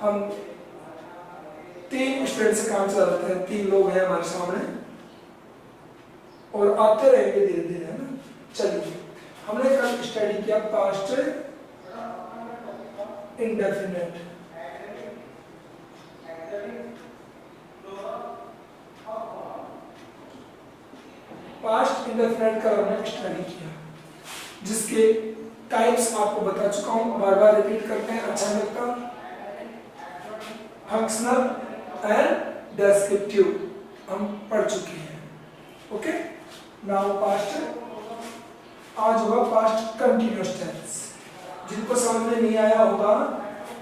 हम 3 स्टूडेंट से काम चलाते हैं, 3 लोग हैं हमारे सामने और आते रहेंगे धीरे धीरे, है ना। चलिए, हमने कल स्टडी किया पास्ट इंडेफिनिट। पास्ट इंडेफिनिट का हमने स्टडी किया, जिसके टाइप्स आपको बता चुका हूं, बार बार रिपीट करते हैं, अच्छा लगता। फंक्शनल एंड डेस्क्रिप्टिव हम पढ़ चुके हैं। ओके, नाउ पास्ट, आज होगा पास्ट कंटिन्यूअस टेंस। जिनको समझ में नहीं आया होगा,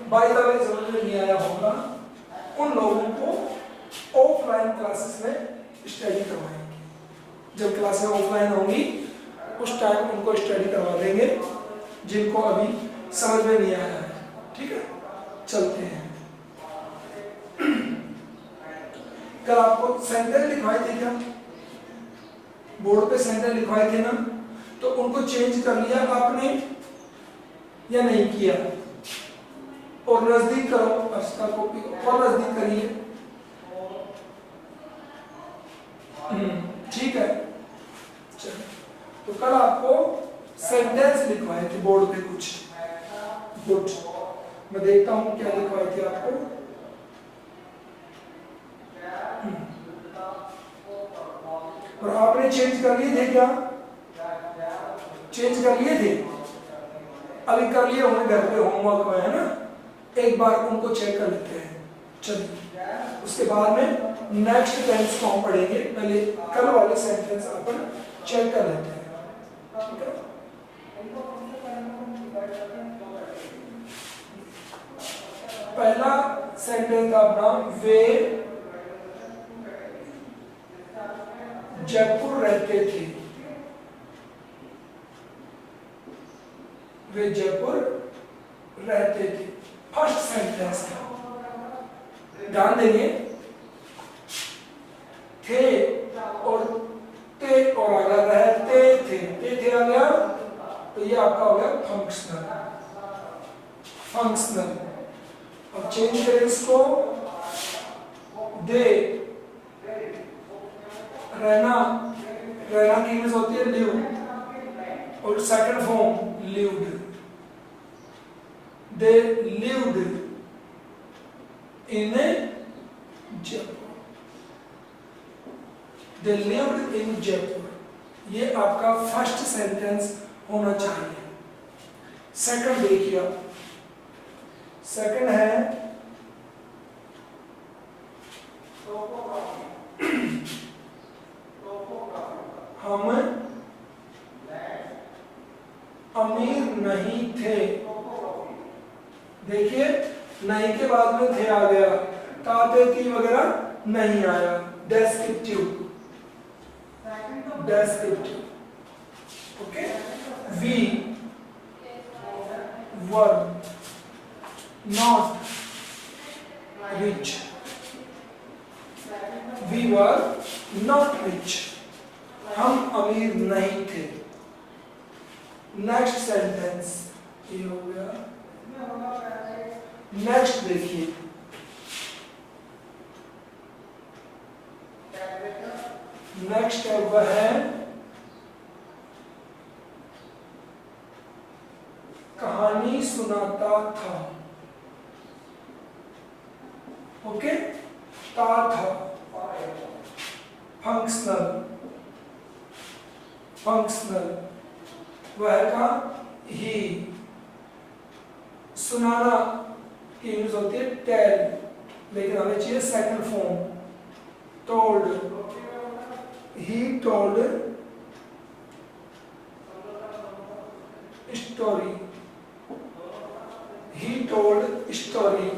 बाय द वे समझ में नहीं आया होगा, उन लोगों को ऑफलाइन क्लासेस में स्टडी करवाएंगे। जब क्लासें ऑफलाइन होंगी उस टाइम उनको स्टडी करवा देंगे, जिनको अभी समझ में नहीं आया है। ठीक है, चलते हैं। कल आपको सेंटेंस लिखवाए थे क्या? बोर्ड पे सेंटेंस लिखवाए थे ना, तो उनको चेंज कर लिया आपने या नहीं किया? और नजदीक करो, अच्छा कॉपी और नजदीक करिए। ठीक है, चलो। तो कल आपको सेंटेंस लिखवाए थे बोर्ड पे कुछ। गुड, मैं देखता हूं क्या लिखवाए थे आपको। और आपने चेंज कर लिए थे क्या? चेंज कर लिए थे? अभी कर लिए होंगे घर पे होमवर्क में, है ना। एक बार उनको चेक कर लेते हैं। चलिए, उसके बाद में नेक्स्ट टेंस को हम पढ़ेंगे। पहले कल वाले सेंटेंस अपन चेक कर लेते हैं। ठीक है, पहला सेंटेंस था अपना, वे जयपुर रहते थे। वे जयपुर रहते थे, फर्स्ट सेंटेंस था। ध्यान देंगे, थे और ते और आ गया रहते थे, ते आ गया, तो ये आपका हो गया फंक्शनल। फंक्शनल। अब चेंज करें इसको, दे, रहना, रहना की यूज होती है लिव, और second form lived. They lived in Jaipur. They lived in Jaipur. ये आपका फर्स्ट सेंटेंस होना चाहिए। सेकंड देखिए, सेकंड है हम अमीर नहीं थे। देखिए, नहीं के बाद में थे आ गया, ताते थी वगैरह नहीं आया। Descriptive, descriptive. Okay, we were not rich. We were not rich, हम अमीर नहीं थे। नेक्स्ट सेंटेंस ये हो गया। नेक्स्ट देखिए, नेक्स्ट है वह कहानी सुनाता था। ओके, था, फंक्शनल, फंक्शनल। वह का ही, सुनाना की यूज होती है टेल, लेकिन हमें चाहिए second form, told. He told story. He told story,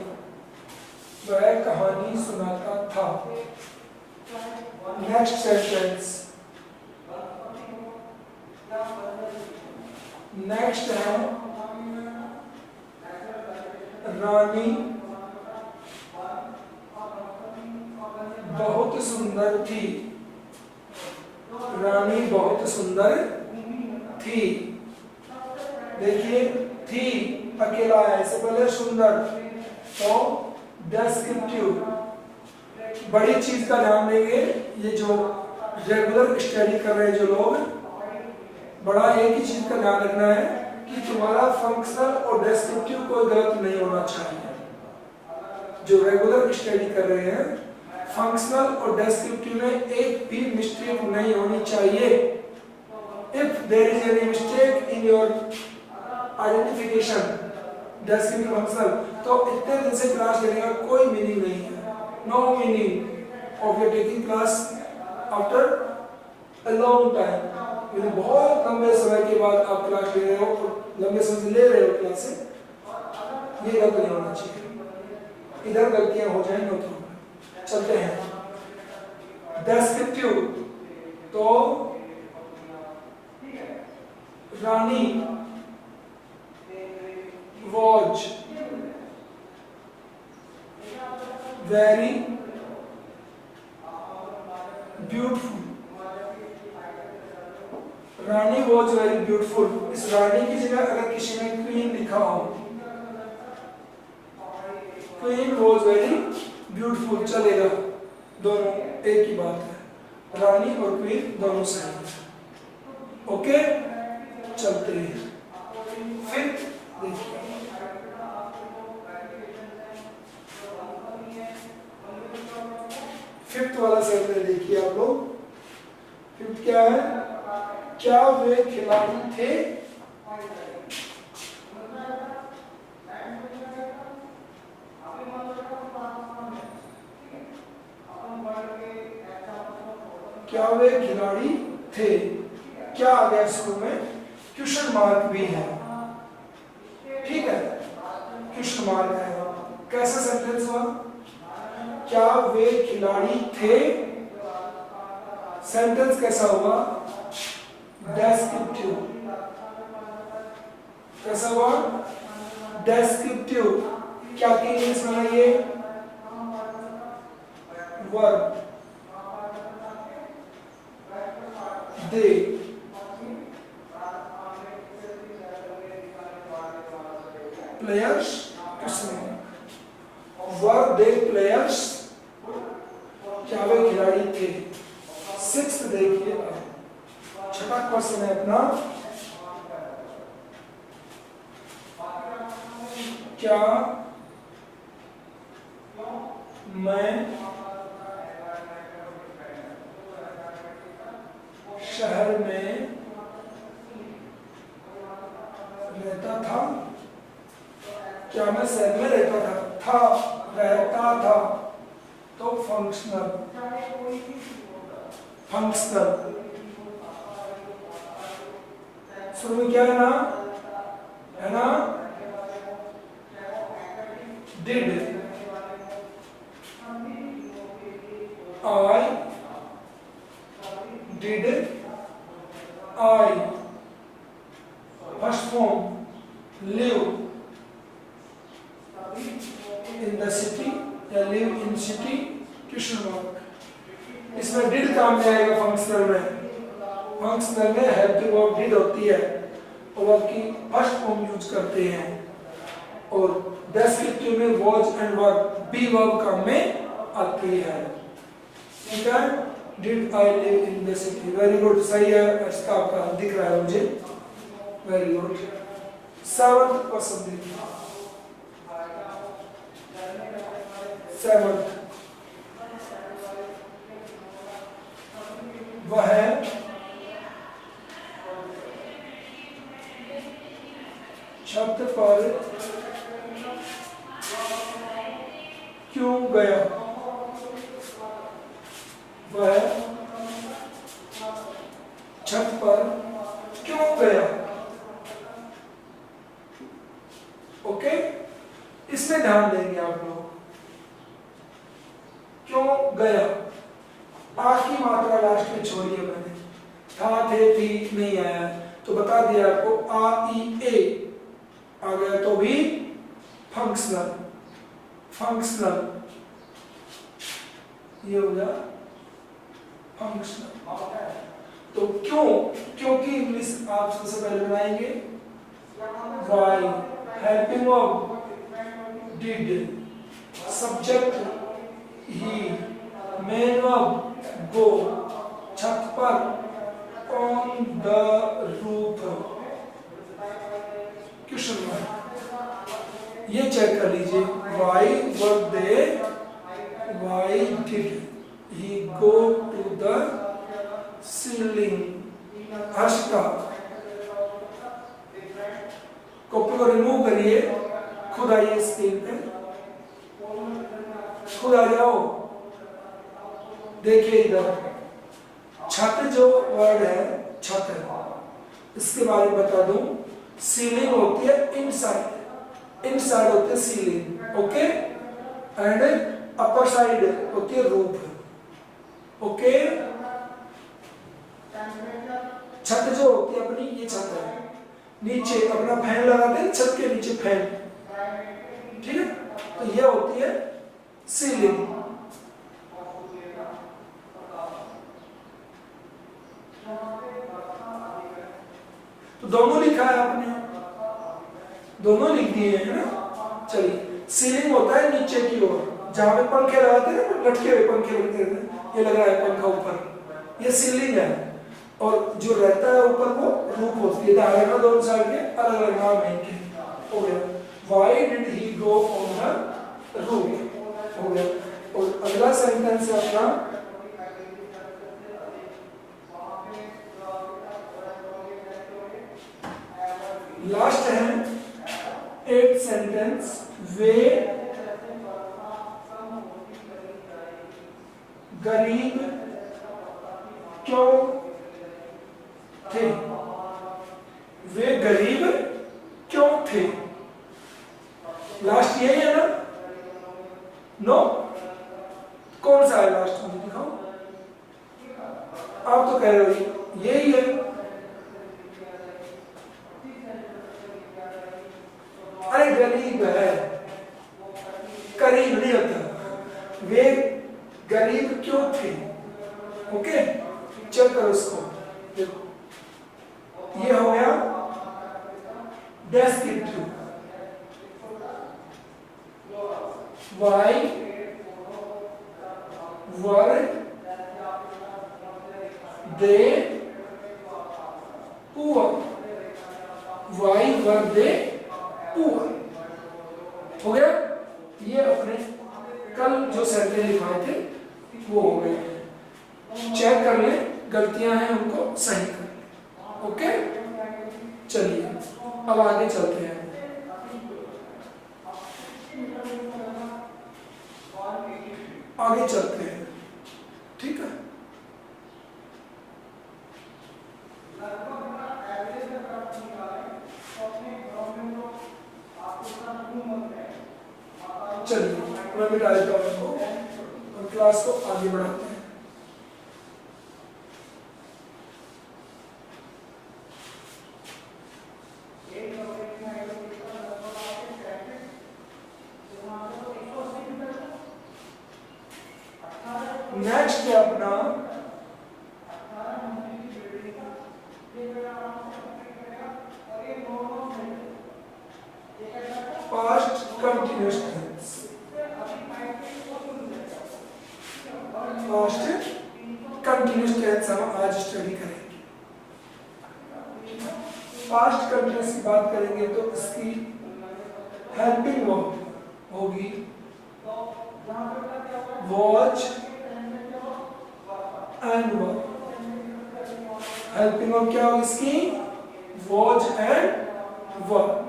वह कहानी सुनाता था। नेक्स्ट सेंटेंस, नेक्स्ट है रानी बहुत सुंदर थी। रानी बहुत सुंदर थी। देखिए, थी अकेला है, इससे पहले सुंदर, तो डेस्क्रिप्टिव, बड़ी चीज का ध्यान देंगे। ये जो रेगुलर स्टडी कर रहे हैं जो लोग, बड़ा एक ही चीज का ध्यान रखना है कि तुम्हारा फंक्शनल और डेस्क्रिप्टिव कोई गलत नहीं होना चाहिए। जो रेगुलर स्टडी कर रहे हैं, फंक्शनल और डेस्क्रिप्टिव में एक भी मिस्टेक नहीं होनी चाहिए। If there is any mistake in your identification, descriptive functional, तो इतने दिन से क्लास लेने का कोई मीनिंग नहीं है। No meaning of your taking class after a long time. यानी बहुत लंबे समय के बाद आप क्लास ले रहे हो और लंबे समय से ले रहे हो क्लास से, ये गलत नहीं होना चाहिए। इधर गलतियां हो जाएंगी तो चलते हैं। डेस्क्रिप्टिव, तो रानी was very beautiful. Rani was very beautiful. इस रानी की जगह अगर किसी ने क्वीन लिखा हो, क्वीन was very beautiful चलेगा, दोनों एक ही बात है। रानी और क्वीन दोनों सही है। ओके, चलते हैं। फिर देखिए, फिफ्थ वाला सेंटेंस देखिए आप लोग। फिफ्थ क्या है? क्या वे खिलाड़ी थे? क्या वे खिलाड़ी थे? क्या आ गया शुरू में? क्वेश्चन मार्क भी है, ठीक है, क्वेश्चन मार्क है। कैसा सेंटेंस हुआ? क्या वे खिलाड़ी थे? सेंटेंस कैसा हुआ? डेस्क्रिप्टिव। कैसा हुआ? डेस्क्रिप्टिव। क्या की इंग्लिश में है ये? वर्ब। दे, प्लेयर्स, वर्ब दे प्लेयर्स, क्या वे खिलाड़ी थे। सिक्स्थ देखिए, छठा क्वेश्चन है अपना, क्या मैं शहर में रहता था? क्या मैं शहर में रहता था? रहता था, तो फंक्शनल। फंक्शनल शुरू में क्या है ना? है ना? Did, I, did I. First form live in the city या live in city, question mark. इसमें डिड काम में आएगा फंक्शनल में। फंक्शनल में हेल्पिंग वर्ब डिड होती है और वर्ब की फर्स्ट फॉर्म यूज करते हैं, और डेस्क्रिप्टिव में was and verb B verb काम में आती है। ठीक है, did I live in the city. Very good, सही है, इसका आपका दिख रहा है मुझे। Very good. सेवंथ क्वेश्चन देखिए। सेवंथ, वह छत पर क्यों गया? वह छत पर क्यों गया? ओके, इसमें ध्यान देंगे आप लोग। क्यों गया? आ की मात्रा लास्ट में छोड़ी है मैंने, था, थे, थी नहीं आया, तो बता दिया आपको आ ई ए आ गया तो भी फंक्शनल। फंक्शनल ये हो गया फंक्शनल। तो क्यों? क्योंकि इंग्लिश आप सबसे पहले बनाएंगे why, helping verb did, subject he, main verb go, छत पर, on the roof, question mark. ये चेक कर लीजिए, why were they, why did he go to the ceiling, हर्ष का, कॉपी को रिमूव करिए, खुद आइए स्क्रीन पे, खुद आ जाओ, देखिए इधर छत जो वर्ड है, छत है, इसके बारे में बता दूं, सीलिंग होती है इनसाइड, इनसाइड होती है ceiling, okay, and upper side होती है रूफ, ओके। छत जो होती है अपनी, ये छत है, नीचे अपना फैन लगाते हैं, छत के नीचे फैन, ठीक है, तो ये होती है सीलिंग। तो दोनों लिखा है आपने, दोनों लिख दिए हैं ना। चलिए, सीलिंग होता है नीचे की ओर, जहां पे पंखे लगाते हैं ना, लटके हुए पंखे लगते हैं, ये लगा है पंखा ऊपर, ये सीलिंग है, और जो रहता है ऊपर वो रूफ होती है। धारणा दोनों साइड के अलग अलग नाम है इनके, हो गया। Why did he go on the roof, हो गया। और अगला सेंटेंस है अपना, लास्ट है 8th सेंटेंस, वे गरीब क्यों थे, वे गरीब क्यों थे, लास्ट यही है ना, नो, कौन सा है लास्ट, मुझे दिखाओ, आप तो कह रहे हो यही है, अरे गरीब है, करीब नहीं होता, वे गरीब क्यों थे, ओके, चेक करो इसको, देखो ये हो गया descriptive, why were they poor, why were they poor, हो गया। ये अपने कल जो सेंटेंस लिखाए थे वो हो गए, चेक कर ले, गलतियां हैं उनको सही कर ले, ओके। चलिए अब आगे चलते हैं, आगे चलते हैं, ठीक है। चलिए मैं मिटा देता हूँ इनको और क्लास को आगे बढ़ाते हैं। नेक्स्ट है अपना past continuous tense, past continuous tense हम आज स्टडी करेंगे। पास्ट कंटिन्यूअस की बात करेंगे तो इसकी हेल्पिंग वर्ब होगी watch and verb. Helping verb क्या होगी इसकी? Watch and verb.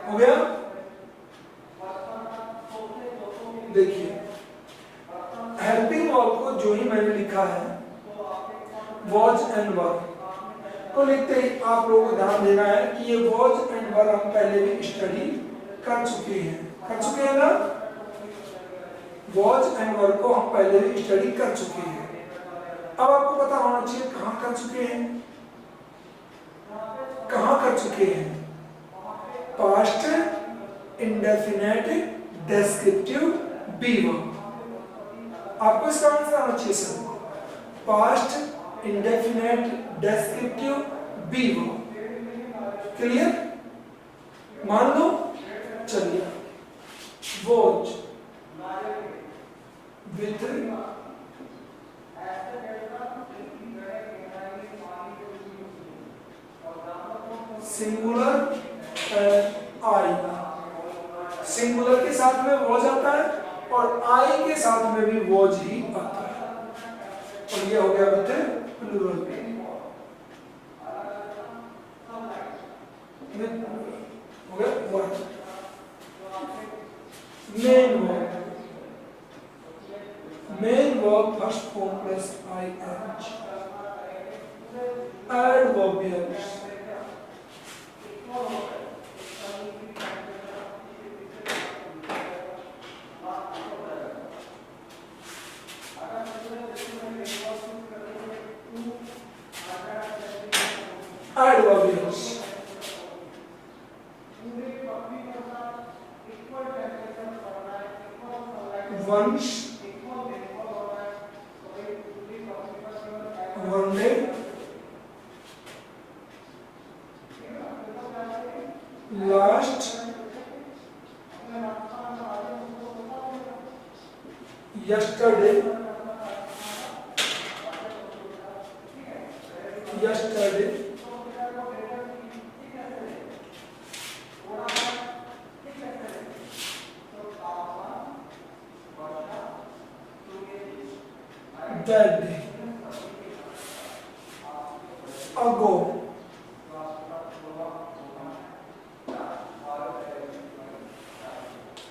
हो गया? देखिए हेल्पिंग वर्ब को जो ही मैंने लिखा है वॉच एंड वर्ब को लिखते ही आप लोगों को ध्यान देना है कि ये वॉच एंड वर्ब हम पहले भी स्टडी कर चुके हैं ना। वॉच एंड वर्ब को हम पहले भी स्टडी कर चुके हैं। अब आपको पता होना चाहिए कहां कर चुके हैं, कहां कर चुके हैं। Past indefinite descriptive be verb. आपको इसका आंसर आना चाहिए sir. Past indefinite descriptive be verb. Clear? मान लो, चलिए watch with singular I, singular के साथ में वॉज आता है और आई के साथ में भी वॉज ही आता है, और ये हो गया विथ प्लूरल। हो गया one. Main verb first form plus I H. Adverbials adverbials once, one day, last, yesterday, yesterday, that day, ago,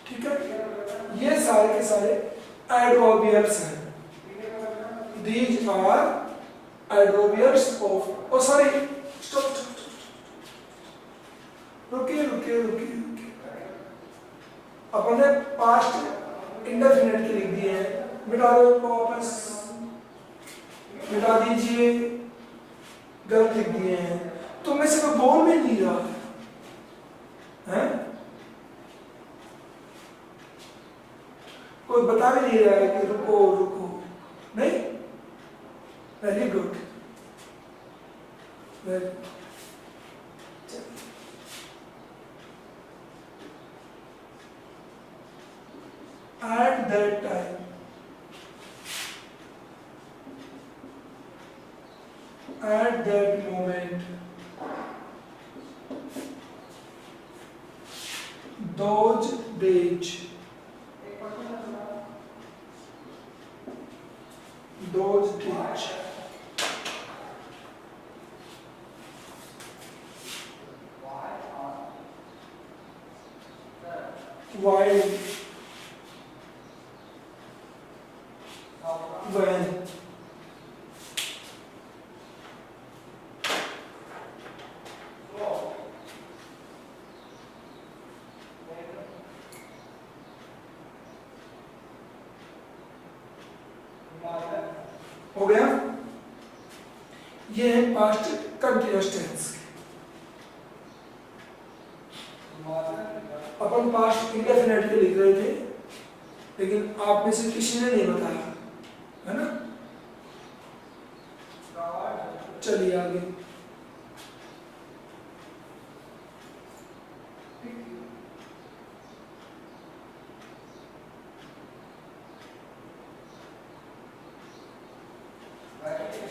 ठीक है। ये सारे के सारे एडवर्बियल्स हैं। These are adverbials of, oh sorry, stop, रुकिए रुकिए रुकिए रुकिए, अपन ने पास्ट इंडेफिनिट के लिख दिए हैं, मिटा दो इनको वापस, मिटा दीजिए, गलत लिख दिए हैं। तो मैं से बोल भी नहीं रहा है, कोई बता भी नहीं रहा है कि रुको रुको, नहीं, very good, at that time, at that moment, those days, those days, while, when, हो गया। ये है पास्ट कंटिन्यूअस टेंस। अपन पास्ट इंडेफिनिट के लिख रहे थे, लेकिन आप में से किसी ने नहीं बताया, है ना। चलिए आगे,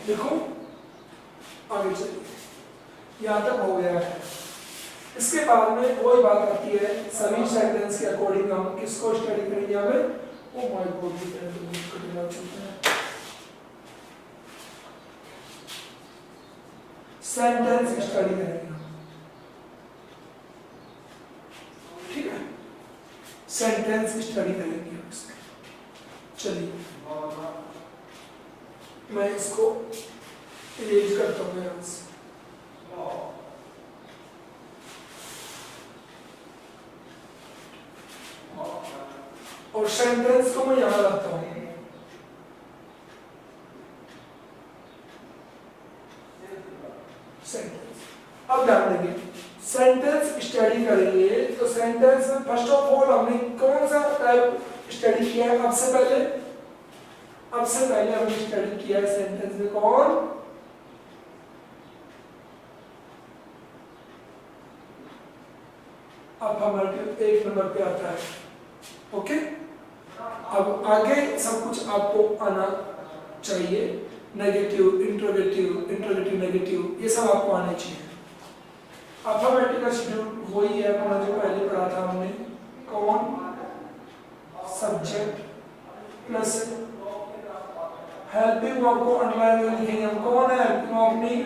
देखो आगे चलिए, यहां तक हो गया है। इसके बाद में वही बात आती है, सभी सेंटेंस के अकॉर्डिंग हम किसको स्टडी करेंगे यहाँ पे। Oh my God, sentence study करेंगे, ठीक है, सेंटेंस स्टडी करेंगे उसके। चलिए मैं इसको इरेज करता हूँ यहाँ से, और सेंटेंस को मैं यहाँ रखता हूँ। सेंटेंस, अब ध्यान देंगे, सेंटेंस स्टडी करेंगे तो सेंटेंस में फर्स्ट ऑफ ऑल हमने कौन सा टाइप स्टडी किया है। अब से पहले हमने स्टडी किया है सेंटेंस में कौन, अफर्मेटिव 1 नंबर पे आता है। ओके, अब आगे सब कुछ आपको आना चाहिए, नेगेटिव, इंट्रोगेटिव, नेगेटिव, ये सब आपको आने चाहिए। अफर्मेटिव का शेड्यूल वही है अपना जो पहले पढ़ा था हमने, कौन, सब्जेक्ट प्लस हेल्पिंग वर्ब को अंडरलाइन में लिखेंगे हम। कौन है हेल्पिंग वर्ब नहीं,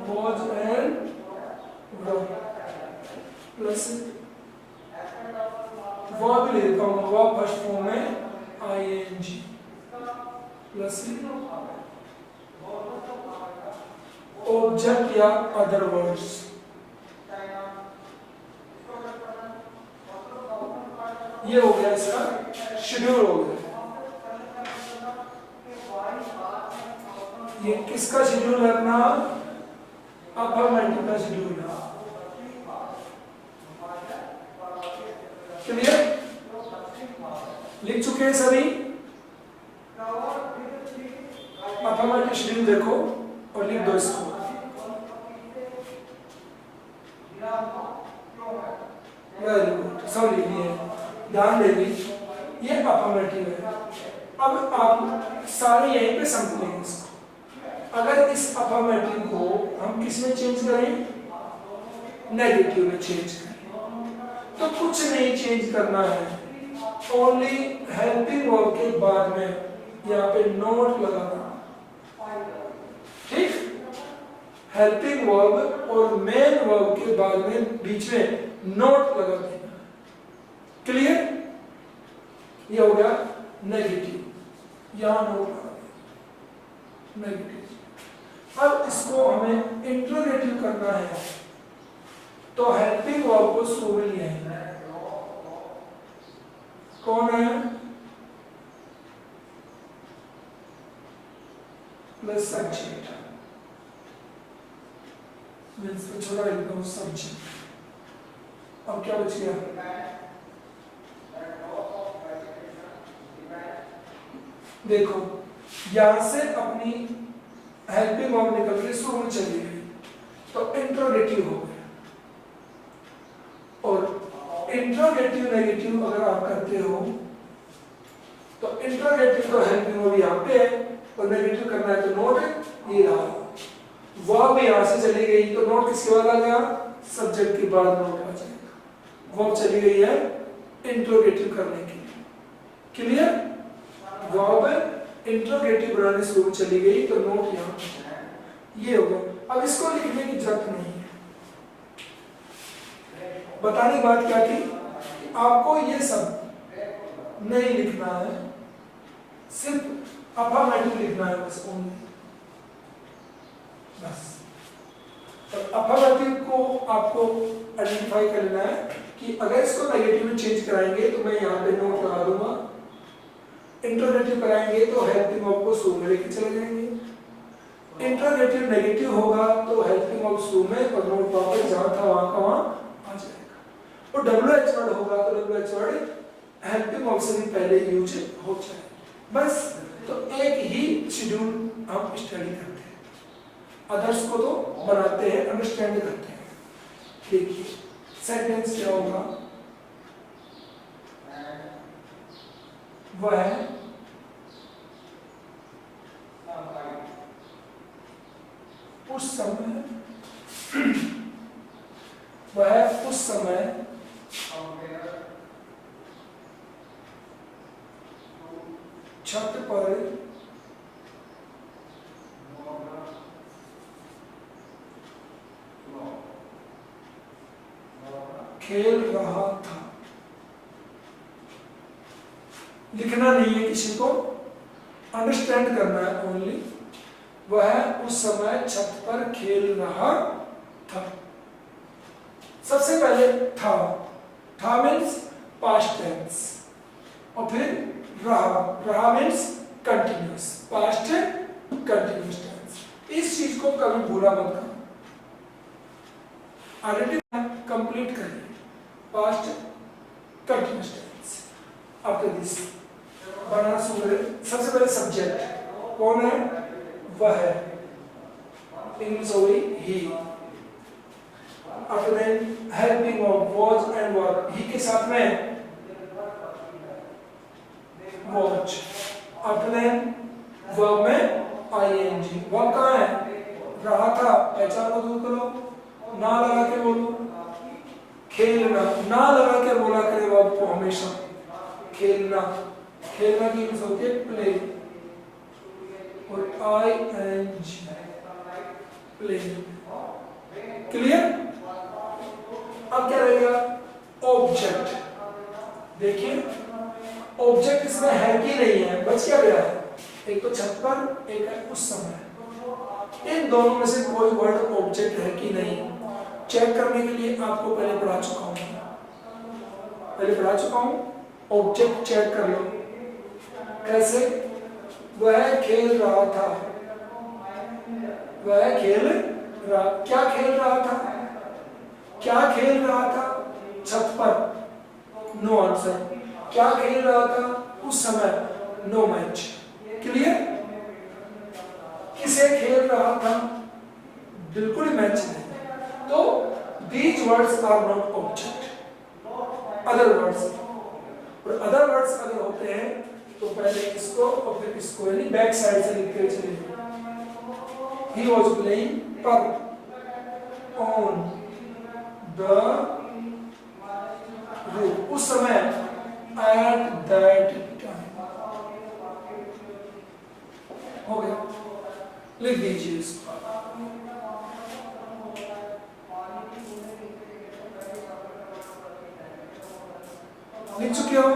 was and were plus verb ले लेता हूँ, वर्ब फर्स्ट फॉर्म में ing प्लस ऑब्जेक्ट या अदर वर्ड्स। ये हो गया इसका शेड्यूल हो गया। ये किसका शेड्यूल है अपना, अफर्मेटिव का शेड्यूल है। क्लियर, लिख चुके हैं सभी? अफर्मेटिव शेड्यूल देखो और लिख दो इसको। वेरी गुड, सब लिख लिए, ध्यान देंगे, ये अफर्मेटिव है। अब आप सारे यहीं पे समझ लेंगे इसको। अगर इस अफर्मेटिव को हम किस में चेंज करें, नेगेटिव में चेंज करें, तो कुछ नहीं चेंज करना है, ओनली हेल्पिंग वर्ब के बाद में यहाँ पे नोट लगाना। ठीक, हेल्पिंग वर्ब और मेन वर्ब के बाद में बीच में नोट लगा देना। क्लियर, ये हो गया नेगेटिव, यहां नोट लगा देना, नेगेटिव। अब इसको हमें इंट्रोगेटिव करना है, तो हेल्पिंग वर्ब को शुरू में लिया है। कौन है, प्लस सब्जेक्ट, मैं इसको छोड़ा लिखता हूँ सब्जेक्ट। अब क्या बच गया, देखो यहां से अपनी हेल्पिंग वर्ब निकल के शुरू में चली गई, तो इंट्रोगेटिव हो गया। और इंट्रोगेटिव नेगेटिव अगर आप करते हो, तो इंट्रोगेटिव तो हेल्पिंग वर्ब यहाँ पे है और नेगेटिव करना है, तो नोट ये रहा। वर्ब यहां से चली गई तो नोट किसके बाद आ गया, सब्जेक्ट के बाद नोट आ जाएगा। वर्ब चली गई है इंट्रोगेटिव करने के लिए। क्लियर, वर्ब इंट्रोगेटिव बनाने शुरू में चली गई तो नोट यहाँ, ये हो गया। अब इसको लिखने की जरूरत नहीं है। बताने की बात क्या थी, आपको ये सब नहीं लिखना है, सिर्फ अफर्मेटिव लिखना है बस, ओनली बस। तो अफर्मेटिव को आपको आइडेंटिफाई कर लेना है कि अगर इसको नेगेटिव में चेंज कराएंगे तो मैं यहाँ पे नोट लगा दूंगा, इंट्रोगेटिव कराएंगे तो हेल्पिंग वर्ब को शुरू में लेके चले जाएंगे, इंट्रोगेटिव नेगेटिव होगा तो हेल्पिंग वर्ब शुरू में और नोट वापस जहां था वहां का वहां आ जाएगा। और WH वर्ड होगा तो WH वर्ड हेल्पिंग वर्ब से भी पहले यूज हो जाएगा। बस, तो एक ही शेड्यूल हम स्टडी करते हैं, अदर्स को तो बनाते हैं, अंडरस्टैंड करते हैं। देखिए सेंटेंस क्या होगा, वह उस समय, वह उस समय छत पर खेल रहा था। लिखना नहीं है किसी को, अंडरस्टैंड करना है ओनली। वह उस समय छत पर खेल रहा था। सबसे पहले था मीन्स पास्ट टेंस, और फिर रहा means continuous, past continuous tense. इस चीज को कभी भूला मत करना, आइडेंटिफाई कंप्लीट करिए, past continuous tense. After this बनाना शुरू करें। सबसे पहले सब्जेक्ट कौन है, वह है, इंग्लिश हो गई ही। After then helping of was and work, he के साथ में वॉच, आफ्टर देन वर्ब में आईएनजी, वर्ब कहाँ है, रहा था, पहचान को दूर करो, ना लगा के बोलो, खेलना, ना लगा के बोला करे वर्ब को हमेशा, खेलना, खेलना की यूज होती है प्ले, और आईएनजी प्ले, क्लियर। अब क्या रहेगा, ऑब्जेक्ट, देखिए ऑब्जेक्ट इसमें है कि नहीं है, बच क्या गया है, एक तो छत पर, एक है उस समय, इन दोनों में से कोई वर्ड ऑब्जेक्ट है कि नहीं चेक करने के लिए आपको पहले पढ़ा चुका हूं, ऑब्जेक्ट चेक कर लो, कैसे, वह खेल रहा था, वह खेल रहा, क्या खेल रहा था, क्या खेल रहा था, छत पर, नो आंसर, क्या खेल रहा था उस समय, नो मैच, क्लियर। किसे खेल रहा था, बिल्कुल मैच नहीं, तो these words are not object, other words, और other words अगर होते हैं तो पहले इसको और फिर इसको, यानी बैक साइड से लिखते चलिए, he was playing पर on the roof, उस समय, at that time, हो गया, लिख दीजिए इसको, लिख चुके हो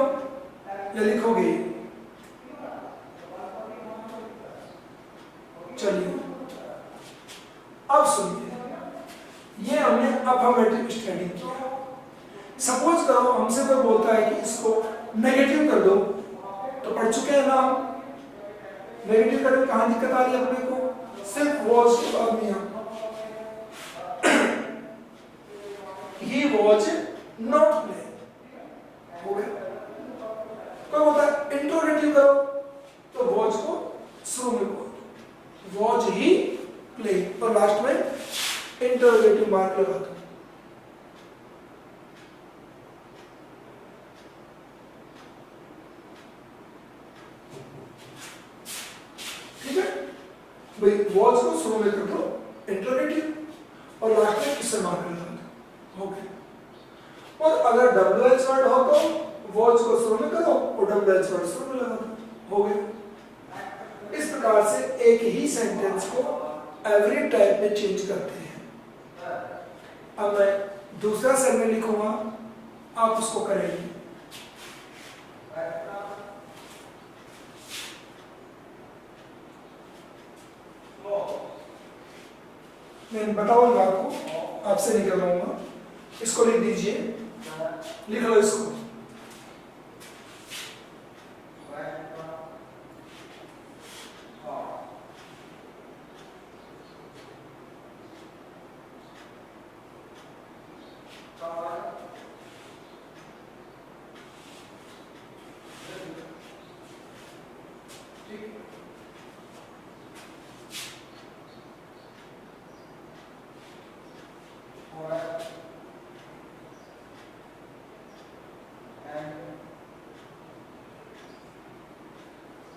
या लिखोगे, चलिए अब सुनिए, ये हमने अफर्मेटिव स्टडी किया। सपोज करो हमसे कोई बोलता है कि इसको नेगेटिव कर दो, तो पढ़ चुके हैं ना हम, नेगेटिव करने में कहां दिक्कत आ रही है अपने को, सिर्फ वॉज के बाद में, ही वॉज नॉट प्लेइंग, हो गया। कोई बोलता है इंट्रोगेटिव करो, तो वॉज को शुरू में बोल दो, वॉज ही प्लेइंग, और लास्ट में इंट्रोगेटिव मार्क लगा दो, ठीक है भाई, वॉज को शुरू में कर दो इंट्रोगेटिव, और लास्ट में क्वेश्चन मार्क लगा दो, हो गया। और अगर WH वर्ड हो तो वॉच को शुरू में करो और WH वर्ड शुरू में लगा दो, हो गया। इस प्रकार से एक ही सेंटेंस को एवरी टाइप में चेंज करते हैं। अब मैं दूसरा सेगमेंट लिखूंगा, आप उसको करेंगे। मैं बताऊंगा आपको, आपसे नहीं करवाऊंगा, इसको लिख दीजिए, लिख लो इसको,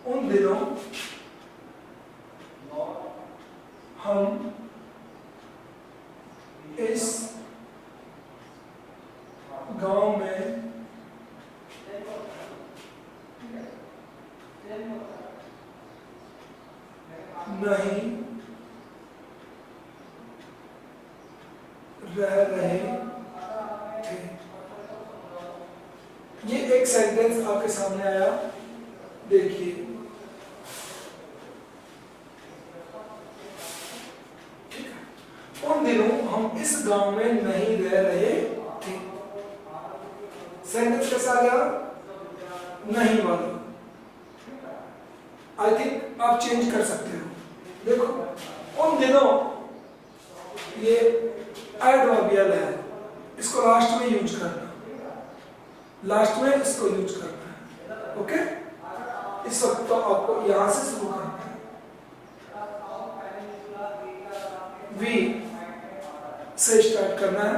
उन दिनों हम इस गांव में नहीं रह रहे थे। ये एक सेंटेंस आपके सामने आया, देखिए, उन दिनों हम इस गांव में नहीं रह रहे थे। सेंटेंस कैसा आ गया, नहीं वाला। आई थिंक आप चेंज कर सकते हो, देखो उन दिनों, ये एडवर्बियल है, इसको लास्ट में यूज करना, लास्ट में इसको यूज करना है, ओके। इस वक्त तो आपको यहां से शुरू करना है। वी से स्टार्ट करना है।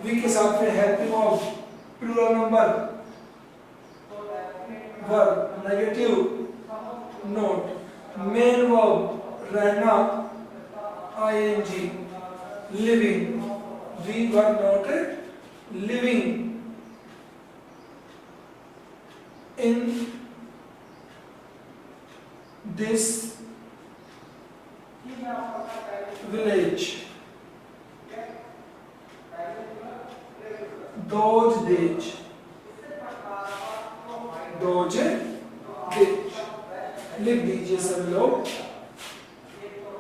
वी के साथ में helping of plural number verb negative not, main verb रहना ING, living we were not living in this village, those days, लिख दीजिए सभी लोग।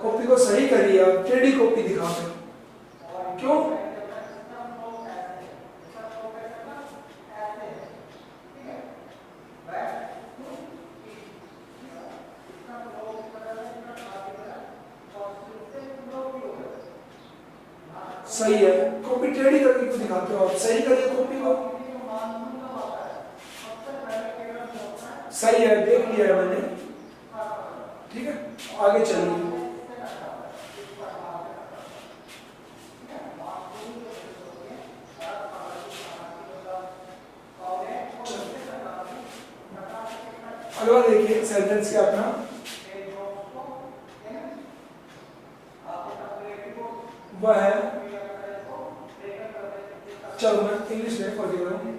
कॉपी को सही करिए, आप टेढ़ी कॉपी दिखाते हैं क्यों? सही है, कॉपी टेढ़ी करके क्यों दिखाते हो आप? सही करिए कॉपी को। सही है, देख लिया है मैंने, ठीक है, आगे चलिए। अगला देखिए सेंटेंस क्या अपना, वह है, चलो मैं इंग्लिश में पढ़ रहा हूँ।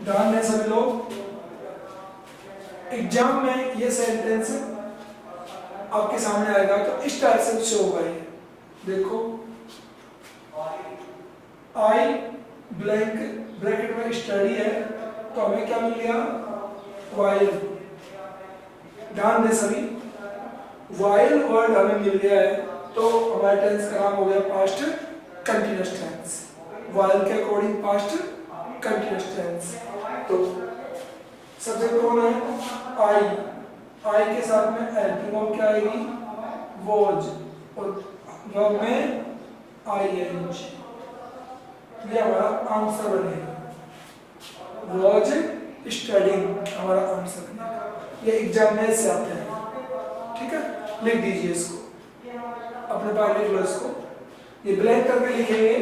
ध्यान दें सभी लोग, एग्जाम में ये सेंटेंस आपके सामने आएगा तो इस टाइप से शो होगा। ये देखो, आई ब्लैंक ब्रैकेट में स्टडी है तो हमें क्या मिल गया? वाइल। ध्यान दें सभी, वाइल वर्ड हमें मिल गया है तो हमारे टेंस का नाम हो गया पास्ट कंटिन्यूअस टेंस। वाइल के अकॉर्डिंग पास्ट कंटिन्यूअस टेंस। तो सब्जेक्ट कौन है? आई। आई के साथ में हेल्पिंग वर्ब क्या आएगी? वॉज, और वर्ब में आईएनजी। ये हमारा आंसर बनेगा। वॉज स्टडीइंग हमारा आंसर बनेगा। ये एग्जाम में से आते हैं, ठीक है, लिख दीजिए इसको, अपने पास लिख लो इसको। ये ब्लैंक करके लिखेंगे,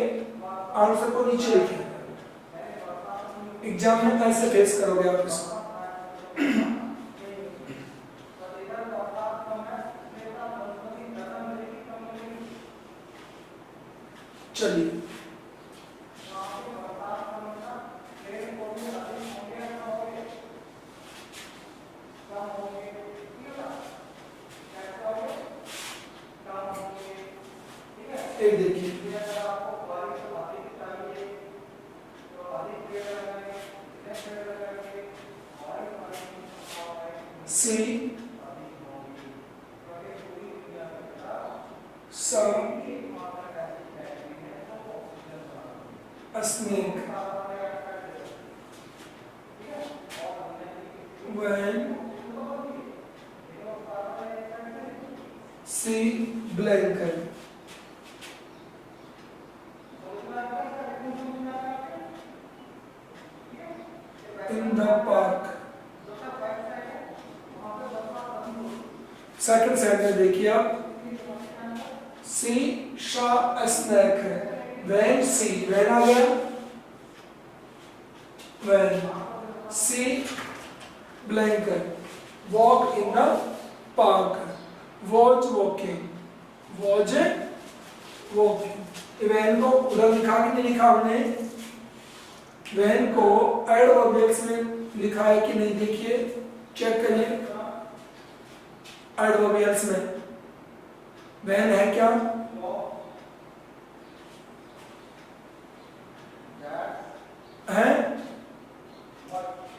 आंसर को नीचे लिखेंगे। एग्जाम में ऐसे फेस करोगे आप इसको। चलिए एक देखिए, सी some a snake when she blanket in the park। Second sentence देखिए आप, सी शा स्नैक है, वैन सी, वैन आ गया, when see blanket walk in the park, watch walking, watch walking. When को उधर लिखा कि नहीं लिखा हमने? वैन को एडवर्बियल्स में लिखा है कि नहीं? देखिए, चेक करिए एडवर्बियल्स में वैन है क्या? हैं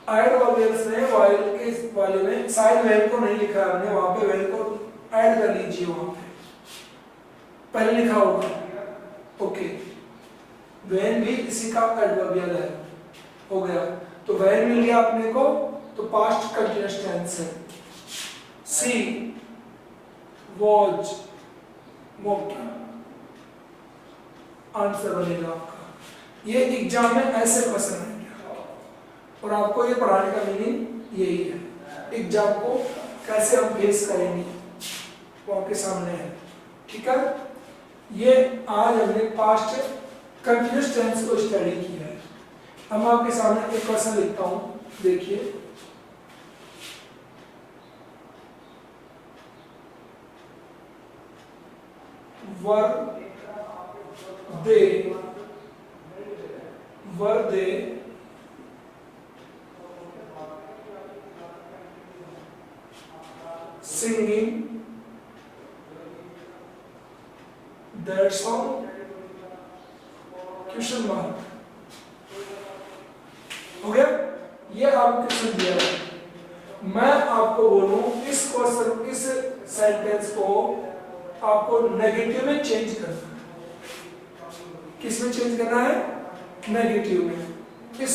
ऐड वर्बियल्स में वाइल के वाले में शायद वेन को नहीं लिखा है हमने, वहां पे वेन को ऐड कर लीजिए, वहां पे पहले लिखा होगा। ओके, वेन भी इसी का एडवर्बियल है, हो गया। तो वेन मिल गया अपने को, तो पास्ट कंटीन्यूअस टेंस है। सी वॉज वॉकिंग, आंसर बनेगा आपका। ये एग्जाम में ऐसे क्वेश्चन आएंगे और आपको ये पढ़ाने का मीनिंग यही है, एग्जाम को कैसे हम फेस करेंगे वो आपके सामने है। ठीक है, ये आज हमने पास्ट कंटीन्यूअस टेंस को स्टडी किया है। हम आपके सामने एक क्वेश्चन लिखता हूं, देखिए। वर दे singing that song? Question mark. हो गया, ये आपको क्वेश्चन दिया है। मैं आपको बोलूं इस क्वेश्चन, इस सेंटेंस को आपको नेगेटिव में चेंज करना है। किस में चेंज करना है? नेगेटिव में। इस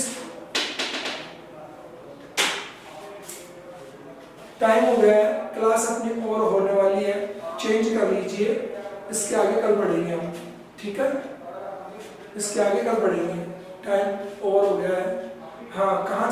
टाइम हो गया है, क्लास अपनी ओवर होने वाली है, चेंज कर लीजिए। इसके आगे कल पढ़ेंगे हम, ठीक है? इसके आगे कल पढ़ेंगे, टाइम ओवर हो गया है। हाँ, कहाँ